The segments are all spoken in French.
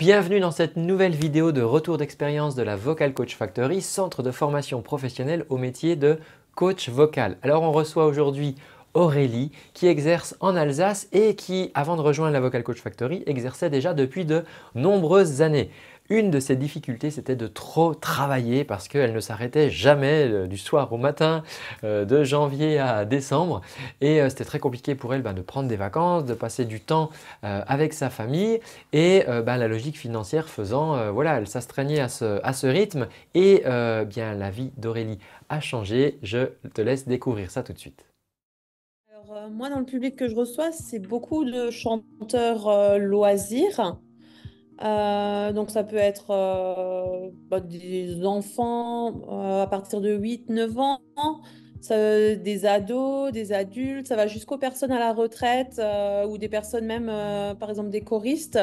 Bienvenue dans cette nouvelle vidéo de retour d'expérience de la Vocal Coach Factory, centre de formation professionnelle au métier de coach vocal. Alors on reçoit aujourd'hui Aurélie qui exerce en Alsace et qui, avant de rejoindre la Vocal Coach Factory, exerçait déjà depuis de nombreuses années. Une de ses difficultés, c'était de trop travailler parce qu'elle ne s'arrêtait jamais du soir au matin, de janvier à décembre. Et c'était très compliqué pour elle de prendre des vacances, de passer du temps avec sa famille. Et la logique financière faisant, voilà, elle s'astreignait à ce rythme. Et bien la vie d'Aurélie a changé. Je te laisse découvrir ça tout de suite. Moi, dans le public que je reçois, c'est beaucoup de chanteurs loisirs. Donc, ça peut être des enfants à partir de 8, 9 ans, des ados, des adultes, ça va jusqu'aux personnes à la retraite ou des personnes même, par exemple, des choristes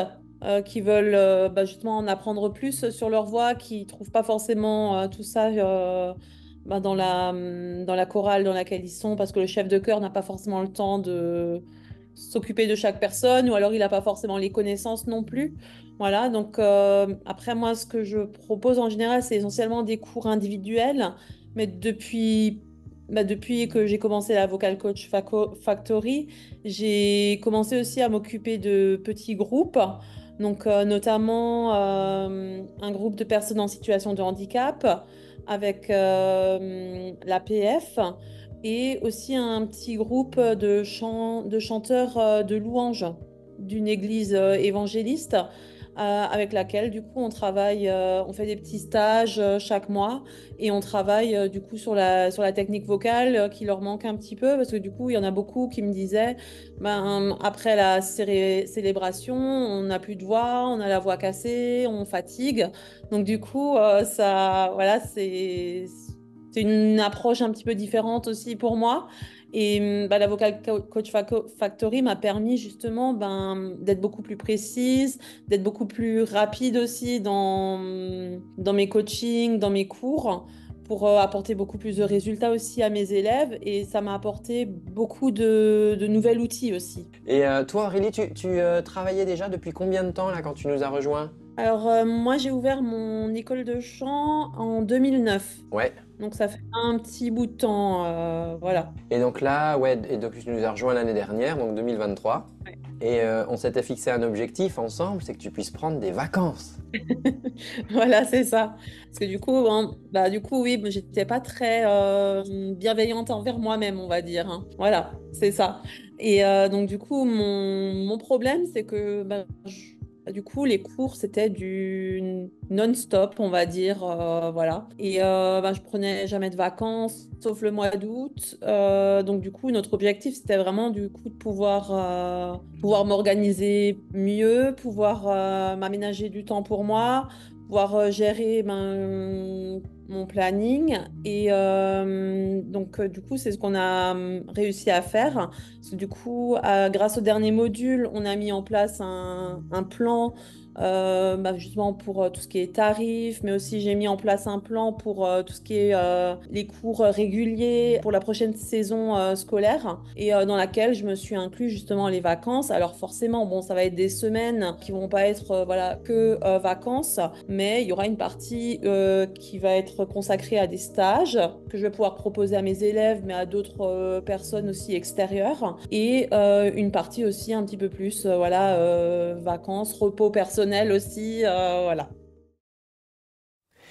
qui veulent justement en apprendre plus sur leur voix, qui ne trouvent pas forcément tout ça dans la chorale dans laquelle ils sont, parce que le chef de chœur n'a pas forcément le temps de s'occuper de chaque personne, ou alors il n'a pas forcément les connaissances non plus. Voilà, donc après moi, ce que je propose en général, c'est essentiellement des cours individuels, mais depuis que j'ai commencé la Vocal Coach Factory, j'ai commencé aussi à m'occuper de petits groupes, donc notamment un groupe de personnes en situation de handicap avec l'APF et aussi un petit groupe de chanteurs de louanges d'une église évangéliste avec laquelle du coup on travaille, on fait des petits stages chaque mois et on travaille du coup sur la technique vocale qui leur manque un petit peu parce que du coup il y en a beaucoup qui me disaient après la célébration on n'a plus de voix, on a la voix cassée, on fatigue. Donc du coup ça voilà c'est une approche un petit peu différente aussi pour moi. Et la Coach Factory m'a permis justement d'être beaucoup plus précise, d'être beaucoup plus rapide aussi dans mes coachings, dans mes cours, pour apporter beaucoup plus de résultats aussi à mes élèves. Et ça m'a apporté beaucoup de nouveaux outils aussi. Et toi Aurélie, tu travaillais déjà depuis combien de temps là quand tu nous as rejoints? Alors, moi, j'ai ouvert mon école de chant en 2009. Ouais. Donc, ça fait un petit bout de temps. Voilà. Et donc là, ouais, et donc tu nous as rejoint l'année dernière, donc 2023. Et on s'était fixé un objectif ensemble, c'est que tu puisses prendre des vacances. Voilà, c'est ça. Parce que du coup, oui, j'étais pas très bienveillante envers moi-même, on va dire, hein. Voilà, c'est ça. Et donc, du coup, mon problème, c'est que du coup, les cours, c'était du non-stop, on va dire. Voilà. Et je prenais jamais de vacances, sauf le mois d'août. Donc, du coup, notre objectif, c'était vraiment du coup de pouvoir m'organiser mieux, pouvoir m'aménager du temps pour moi, pouvoir gérer mon planning. Et donc, du coup, c'est ce qu'on a réussi à faire. Parce que, du coup, grâce au dernier module, on a mis en place un plan justement pour tout ce qui est tarifs, mais aussi j'ai mis en place un plan pour tout ce qui est les cours réguliers pour la prochaine saison scolaire et dans laquelle je me suis inclus justement les vacances. Alors forcément, bon, ça va être des semaines qui vont pas être voilà que vacances, mais il y aura une partie qui va être consacrée à des stages que je vais pouvoir proposer à mes élèves, mais à d'autres personnes aussi extérieures, et une partie aussi un petit peu plus voilà vacances, repos personnel aussi, voilà.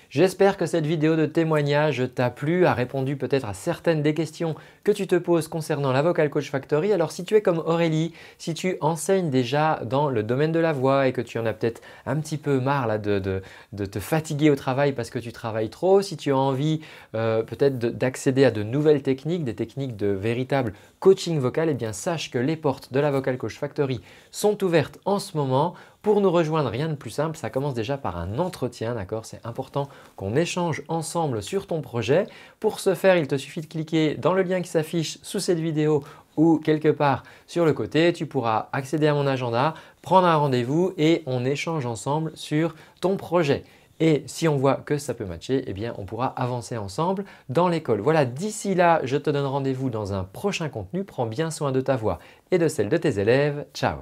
J'espère que cette vidéo de témoignage t'a plu, a répondu peut-être à certaines des questions que tu te poses concernant la Vocal Coach Factory. Alors si tu es comme Aurélie, si tu enseignes déjà dans le domaine de la voix et que tu en as peut-être un petit peu marre là, de te fatiguer au travail parce que tu travailles trop, si tu as envie peut-être d'accéder à de nouvelles techniques, des techniques de véritable coaching vocal, eh bien sache que les portes de la Vocal Coach Factory sont ouvertes en ce moment. Pour nous rejoindre, rien de plus simple, ça commence déjà par un entretien, d'accord? C'est important qu'on échange ensemble sur ton projet. Pour ce faire, il te suffit de cliquer dans le lien qui s'affiche sous cette vidéo ou quelque part sur le côté. Tu pourras accéder à mon agenda, prendre un rendez-vous et on échange ensemble sur ton projet. Et si on voit que ça peut matcher, eh bien on pourra avancer ensemble dans l'école. Voilà, d'ici là, je te donne rendez-vous dans un prochain contenu. Prends bien soin de ta voix et de celle de tes élèves. Ciao!